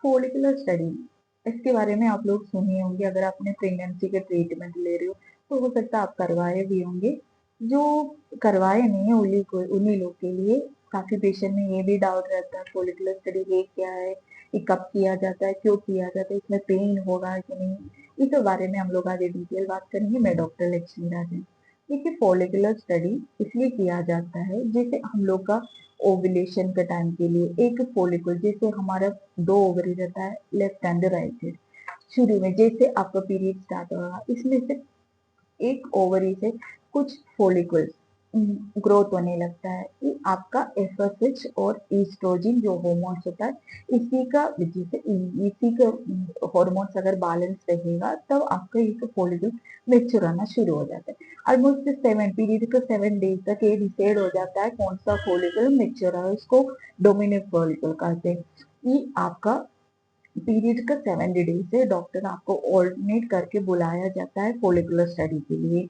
Follicular study, इसके बारे में आप लोग सुने होंगे। अगर आपने प्रेगनेंसी के ट्रीटमेंट ले रहे हो तो हो सकता है आप करवाए भी होंगे। जो करवाए नहीं है उन्हीं लोग के लिए काफी पेशेंट में ये भी डाउट रहता है फॉलिकुलर स्टडी ये क्या है, ये कब किया जाता है, क्यों किया जाता है, इसमें पेन होगा कि नहीं, इस बारे में हम लोग आज डिटेल बात करेंगे। मैं डॉक्टर लक्ष्मी राजन। देखिए, फॉलिकुलर स्टडी इसलिए किया जाता है जैसे हम लोग का ओवुलेशन के टाइम के लिए एक फॉलिकल, जैसे हमारा दो ओवरी रहता है, लेफ्ट एंड राइट हैंड। शुरू में जैसे आपका पीरियड स्टार्ट होगा, इसमें से एक ओवरी से कुछ फॉलिकल्स ग्रोथ होने लगता है। ये आपका एफएसएच और ईस्ट्रोजन जो हार्मोन्स होता है, इसी का जैसे इसी का हार्मोन्स अगर बैलेंस रहेगा तब आपका ये फॉलिकल मेच्योर होना शुरू हो जाता है। ऑलमोस्ट 7 पीरियड का 7 डेज तक ये डिसाइड हो जाता है कौन सा फॉलिकल मेच्योर है, उसको डोमिनेंट फॉलिकल कहते हैं। ये आपका पीरियड का 7 डेज से डॉक्टर आपको ऑल्टरनेट करके बुलाया जाता है फॉलिकुलर स्टडी के लिए।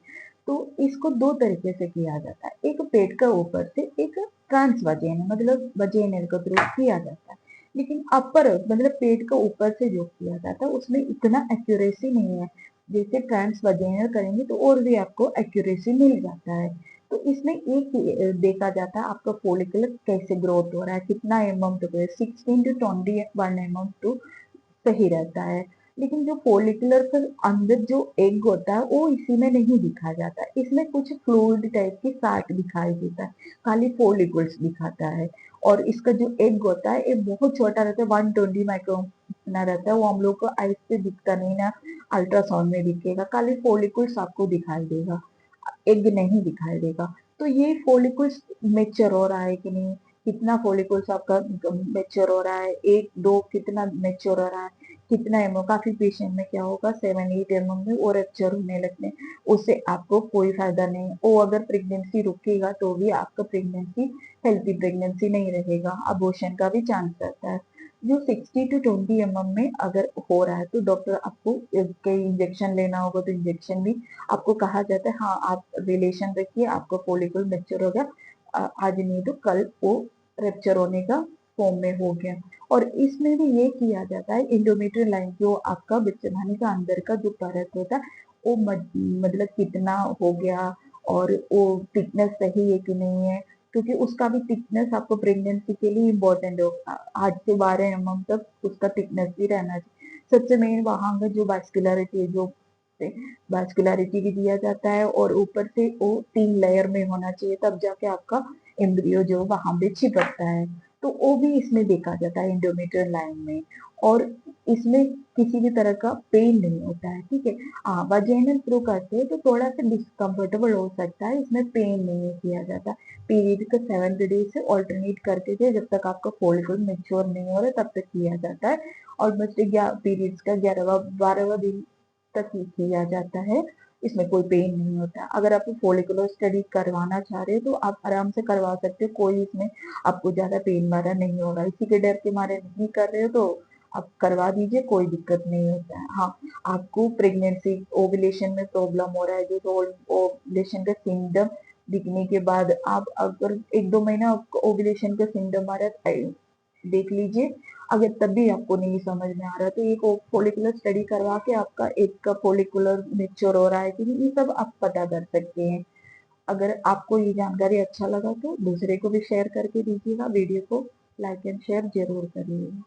तो इसको दो तरीके से किया जाता है, एक पेट का ऊपर से, एक ट्रांस वजेन मतलब वजेनल के थ्रू किया जाता है। लेकिन अपर मतलब पेट का ऊपर से जो किया जाता है उसमें इतना एक्यूरेसी नहीं है। जैसे ट्रांस वजेनल करेंगे तो और भी आपको एक्यूरेसी मिल जाता है। तो इसमें एक देखा जाता है आपका फॉलिकुलर कैसे ग्रोथ हो रहा है, कितना अमाउंट हो रहा है, 16 to 21 mm सही रहता है। लेकिन जो फॉलिकुलर के अंदर जो एग होता है वो इसी में नहीं दिखा जाता, इसमें कुछ फ्लूइड टाइप की साट दिखाई देता है, खाली फॉलिकल्स दिखाता है। और इसका जो एग होता है ये बहुत छोटा रहता है, 120 माइक्रोन ना रहता है, वो हम लोग को आइस से दिखता नहीं ना अल्ट्रासाउंड में दिखेगा, खाली फॉलिकल्स आपको दिखाई देगा, एग नहीं दिखाई देगा। तो ये फॉलिकल्स मेच्योर हो रहा है कि नहीं, कितना फॉलिकल्स आपका मेच्योर हो रहा है, एक दो कितना मेच्योर हो रहा है, कितना एमओ, काफी पेशेंट में क्या होगा 7-8 mm में वो रप्चर होने लगते हैं, उससे आपको कोई फायदा नहीं। वो अगर प्रेगनेंसी रुकेगा तो भी आपका प्रेगनेंसी हेल्थी प्रेगनेंसी नहीं रहेगा, अबॉर्शन का भी चांस रहता है। जो 60 to 20 mm में अगर हो रहा है तो डॉक्टर आपको कई इंजेक्शन लेना होगा तो इंजेक्शन भी आपको कहा जाता है, हाँ आप रिलेशन रखिए, आपका फॉलिकल मैच्योर हो गया, आज नहीं तो कल वो रप्चर होने का फॉर्म में हो गया। और इसमें भी ये किया जाता है इंडोमेट्रियल लाइन, जो आपका बच्चेदानी का अंदर का जो परत होता है वो मतलब कितना हो गया और वो थिकनेस सही है कि नहीं है, क्योंकि उसका भी थिकनेस आपको प्रेगनेंसी के लिए इम्पोर्टेंट हो। 8 से 12 mm तक उसका थिकनेस भी रहना चाहिए। सबसे मेन वहां का जो वास्कुलरिटी है, जो वास्कुलरिटी भी दिया जाता है, और ऊपर से वो 3 लेयर में होना चाहिए, तब जाके आपका एम्ब्रियो जो वहां पे चिपकता है। तो वो भी इसमें देखा जाता है इंडोमेट्रियल लाइन में। और इसमें किसी भी तरह का पेन नहीं होता है, ठीक है। हाँ, वजाइनल थ्रू करते हैं तो थोड़ा सा डिस्कम्फर्टेबल हो सकता है, इसमें पेन नहीं किया जाता। पीरियड का 7 डेज से ऑल्टरनेट करके थे जब तक आपका फॉलिकल मेच्योर नहीं हो रहा तब तक किया जाता है। और बस पीरियड्स का 11वां 12वां दिन तक ही किया जाता है, इसमें कोई पेन नहीं होता। अगर आप फॉलिकुलर स्टडी करवाना चाह रहे हो तो आप आराम से करवा सकते हो, कोई इसमें आपको ज्यादा पेन मारा नहीं होगा, इसी के डर के मारे नहीं कर रहे हो तो आप करवा दीजिए, कोई दिक्कत नहीं होता है। हाँ, आपको प्रेगनेंसी ओवुलेशन में प्रॉब्लम हो रहा है, जो ओवुलेशन का सिम्टम दिखने के बाद आप अगर 1-2 महीना ओवुलेशन का सिम्टम आ रहा है देख लीजिए। अगर तब भी आपको नहीं समझ में आ रहा तो एक फॉलिकुलर स्टडी करवा के आपका एक का फॉलिकुलर मेच्योर हो रहा है कि नहीं, ये सब आप पता कर सकते हैं। अगर आपको ये जानकारी अच्छा लगा तो दूसरे को भी शेयर करके दीजिएगा, वीडियो को लाइक एंड शेयर जरूर करिएगा।